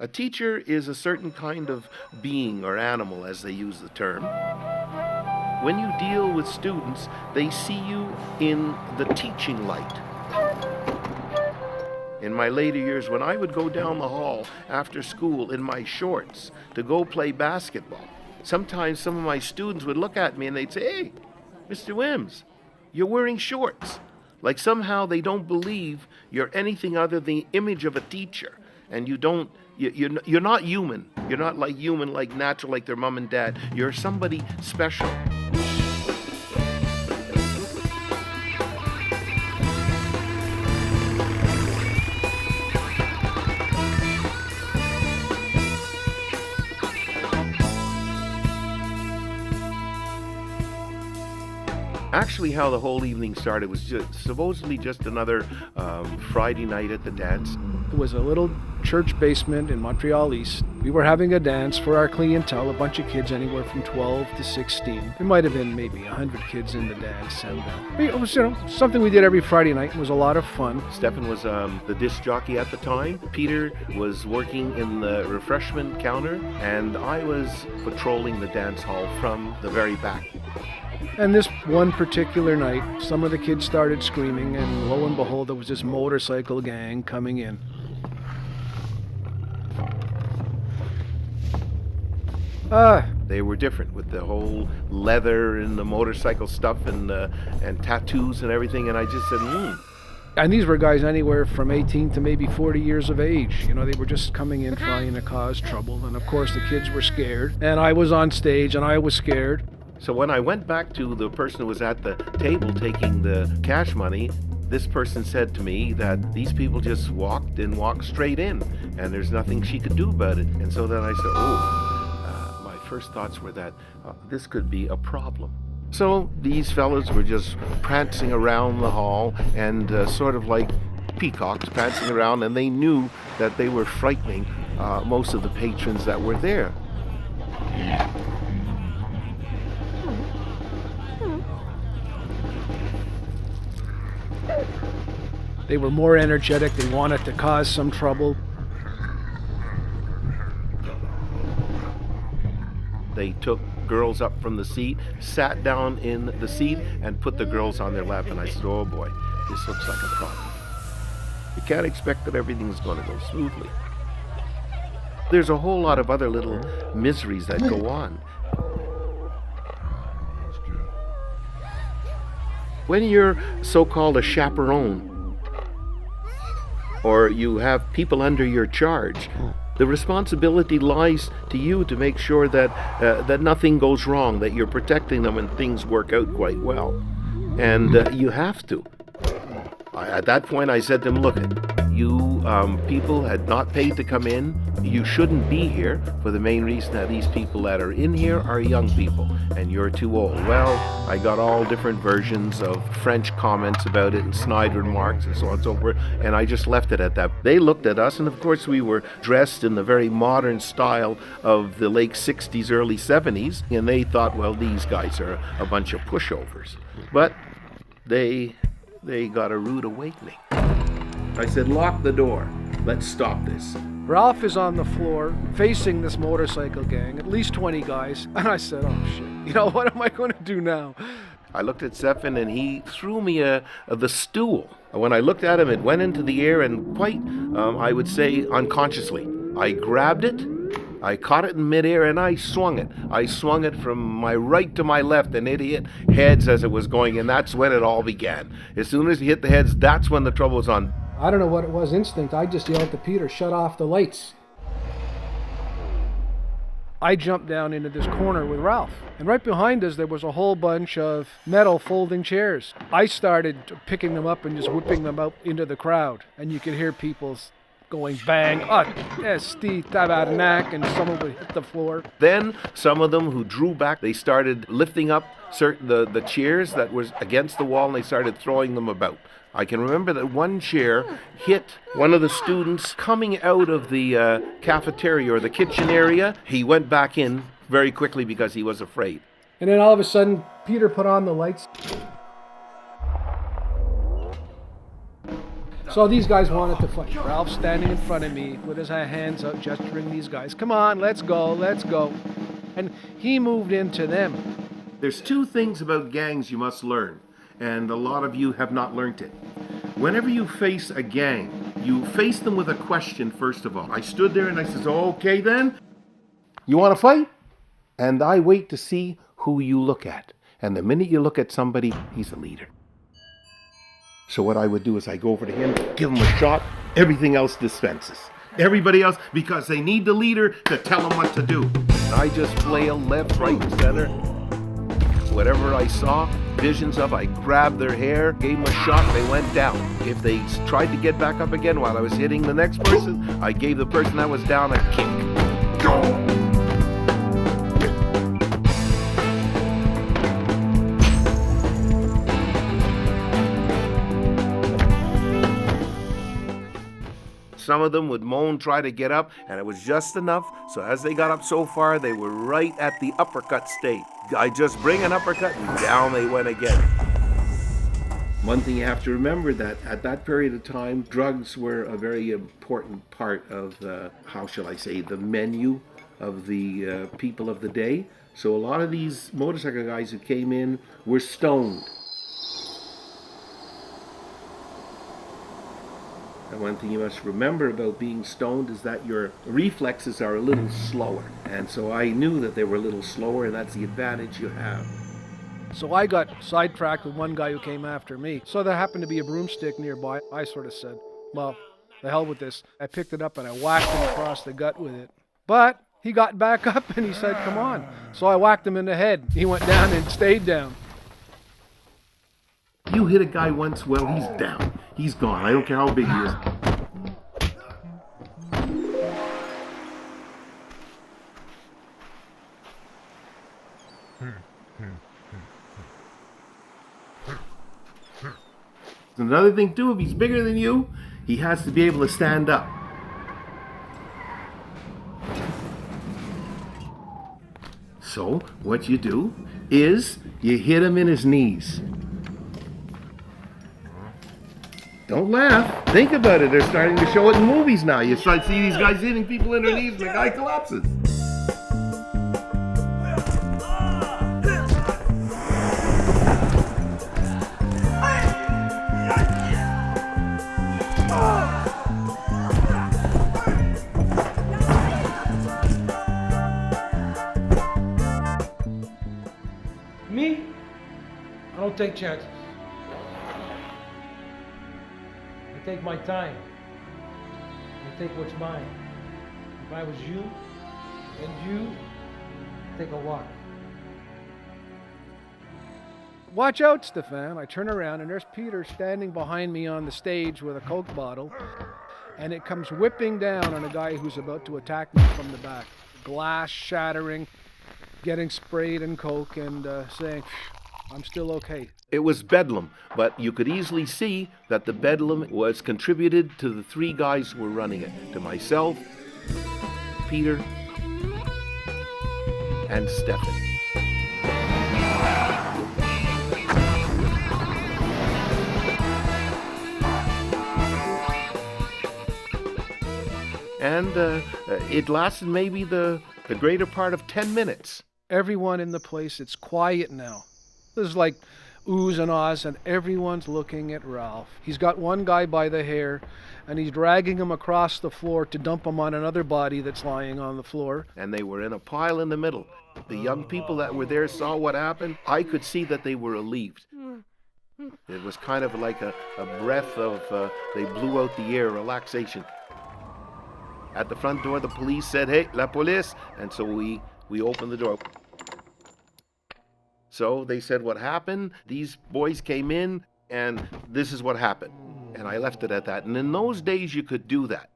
A teacher is a certain kind of being or animal, as they use the term. When you deal with students, they see you in the teaching light. In my later years, when I would go down the hall after school in my shorts to go play basketball, sometimes some of my students would look at me and they'd say, "Hey, Mr. Wims, you're wearing shorts." Like somehow they don't believe you're anything other than the image of a teacher. And you're not human. You're not like human, like natural, like their mom and dad. You're somebody special. Actually, how the whole evening started was supposedly just another Friday night at the dance. It was a little church basement in Montreal East. We were having a dance for our clientele, a bunch of kids anywhere from 12 to 16. There might have been maybe 100 kids in the dance. And it was, something we did every Friday night. It was a lot of fun. Stefan was the disc jockey at the time. Peter was working in the refreshment counter, and I was patrolling the dance hall from the very back. And this one particular night, some of the kids started screaming, and lo and behold, there was this motorcycle gang coming in. They were different with the whole leather and the motorcycle stuff and tattoos and everything, and I just said, And these were guys anywhere from 18 to maybe 40 years of age. They were just coming in trying to cause trouble. And of course, the kids were scared. And I was on stage, and I was scared. So when I went back to the person who was at the table taking the cash money, this person said to me that these people just walked straight in, and there's nothing she could do about it. And so then I said, my first thoughts were that this could be a problem. So these fellas were just prancing around the hall and sort of like peacocks prancing around, and they knew that they were frightening most of the patrons that were there. They were more energetic. They wanted to cause some trouble. They took girls up from the seat, sat down in the seat, and put the girls on their lap. And I said, oh boy, this looks like a problem. You can't expect that everything's going to go smoothly. There's a whole lot of other little miseries that go on. When you're so-called a chaperone, or you have people under your charge, the responsibility lies to you to make sure that that nothing goes wrong, that you're protecting them and things work out quite well. And you have to. At that point, I said to him, look, you people had not paid to come in. You shouldn't be here for the main reason that these people that are in here are young people and you're too old. Well, I got all different versions of French comments about it and snide remarks and so on and so forth, and I just left it at that. They looked at us, and of course we were dressed in the very modern style of the late 60s, early 70s, and they thought, well, these guys are a bunch of pushovers. But they got a rude awakening. I said, lock the door. Let's stop this. Ralph is on the floor facing this motorcycle gang, at least 20 guys. And I said, oh shit, what am I going to do now? I looked at Stefan and he threw me the stool. When I looked at him, it went into the air and quite, I would say, unconsciously. I grabbed it, I caught it in midair, and I swung it. I swung it from my right to my left, and it hit heads as it was going, and that's when it all began. As soon as it hit the heads, that's when the trouble was on. I don't know what it was, instinct. I just yelled to Peter, shut off the lights. I jumped down into this corner with Ralph. And right behind us, there was a whole bunch of metal folding chairs. I started picking them up and just whipping them out into the crowd. And you could hear people going bang, esti tabarnak, and someone would hit the floor. Then some of them who drew back, they started lifting up the chairs that was against the wall, and they started throwing them about. I can remember that one chair hit one of the students coming out of the cafeteria or the kitchen area. He went back in very quickly because he was afraid. And then all of a sudden, Peter put on the lights. So these guys wanted to fight. Ralph standing in front of me with his hands out, gesturing these guys, come on, let's go, let's go. And he moved into them. There's two things about gangs you must learn, and a lot of you have not learnt it. Whenever you face a gang, you face them with a question first of all. I stood there and I says, okay then, you want to fight? And I wait to see who you look at. And the minute you look at somebody, he's a leader. So what I would do is I go over to him, give him a shot, everything else dispenses. Everybody else, because they need the leader to tell them what to do. I just flail left, right, and center. Whatever I saw, visions of, I grabbed their hair, gave them a shot, they went down. If they tried to get back up again while I was hitting the next person, I gave the person that was down a kick. Go! Some of them would moan, try to get up, and it was just enough. So as they got up so far, they were right at the uppercut state. I just bring an uppercut and down they went again. One thing you have to remember that at that period of time, drugs were a very important part of how shall I say, the menu of the people of the day. So a lot of these motorcycle guys who came in were stoned. And one thing you must remember about being stoned is that your reflexes are a little slower. And so I knew that they were a little slower, and that's the advantage you have. So I got sidetracked with one guy who came after me. So there happened to be a broomstick nearby. I sort of said, well, the hell with this. I picked it up and I whacked him across the gut with it. But he got back up and he said, come on. So I whacked him in the head. He went down and stayed down. You hit a guy once, well, he's down. He's gone. I don't care how big he is. Another thing too, if he's bigger than you, he has to be able to stand up. So what you do is you hit him in his knees. Don't laugh. Think about it. They're starting to show it in movies now. You start to see these guys hitting people in their knees and the guy collapses. Me? I don't take chances. I take my time. I take what's mine. If I was you, and you, take a walk. Watch out, Stefan. I turn around and there's Peter standing behind me on the stage with a Coke bottle. And it comes whipping down on a guy who's about to attack me from the back. Glass shattering, getting sprayed in Coke and saying, I'm still okay. It was bedlam, but you could easily see that the bedlam was contributed to the three guys who were running it. To myself, Peter, and Stefan. And it lasted maybe the greater part of 10 minutes. Everyone in the place, it's quiet now. There's like oohs and ahs, and everyone's looking at Ralph. He's got one guy by the hair, and he's dragging him across the floor to dump him on another body that's lying on the floor. And they were in a pile in the middle. The young people that were there saw what happened. I could see that they were relieved. It was kind of like a breath of, they blew out the air, relaxation. At the front door, the police said, hey, la police. And so we opened the door. So they said what happened. These boys came in, and this is what happened. And I left it at that. And in those days, you could do that.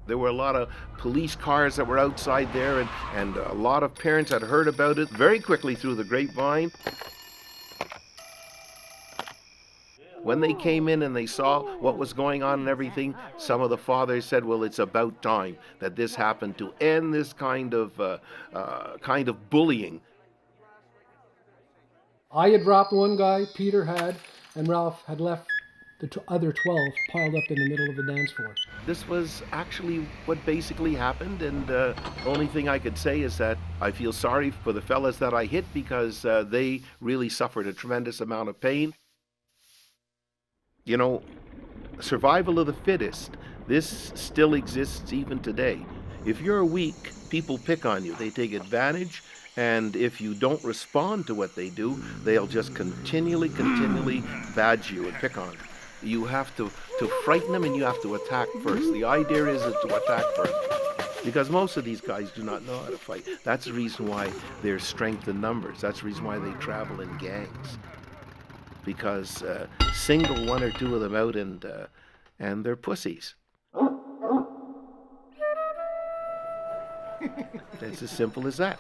There were a lot of police cars that were outside there, and a lot of parents had heard about it very quickly through the grapevine. When they came in and they saw what was going on and everything, some of the fathers said, well, it's about time that this happened to end this kind of bullying. I had dropped one guy, Peter had, and Ralph had left the other 12 piled up in the middle of the dance floor. This was actually what basically happened, and the only thing I could say is that I feel sorry for the fellas that I hit because they really suffered a tremendous amount of pain. You know, survival of the fittest, this still exists even today. If you're weak, people pick on you, they take advantage, and if you don't respond to what they do, they'll just continually badge you and pick on you. You have to frighten them, and you have to attack first. The idea is to attack first, because most of these guys do not know how to fight. That's the reason why there's strength in numbers. That's the reason why they travel in gangs, because single one or two of them out and they're pussies. It's as simple as that.